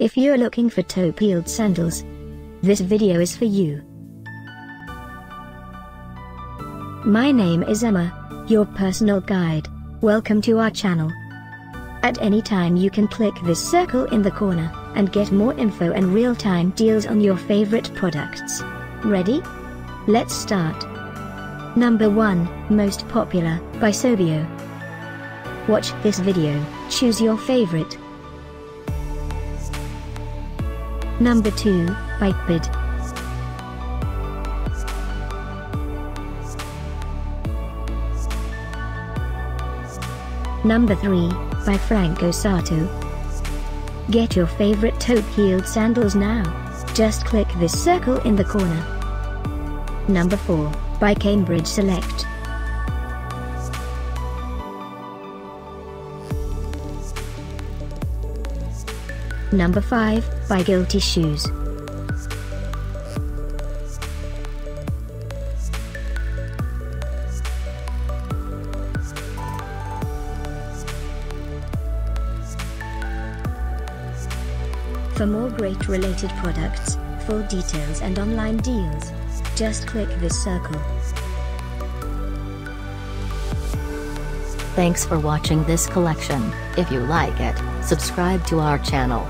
If you're looking for toe-heeled sandals, this video is for you. My name is Emma, your personal guide. Welcome to our channel. At any time you can click this circle in the corner, and get more info and real-time deals on your favorite products. Ready? Let's start. Number 1, Most Popular, by Sobeyo. Watch this video, choose your favorite. Number 2, by Qupid. Number 3, by Franco Sarto. Get your favorite toe-heeled sandals now. Just click this circle in the corner. Number 4, by Cambridge Select. Number 5, by Guilty Shoes. For more great related products, full details and online deals, just click this circle. Thanks for watching this collection. If you like it, subscribe to our channel.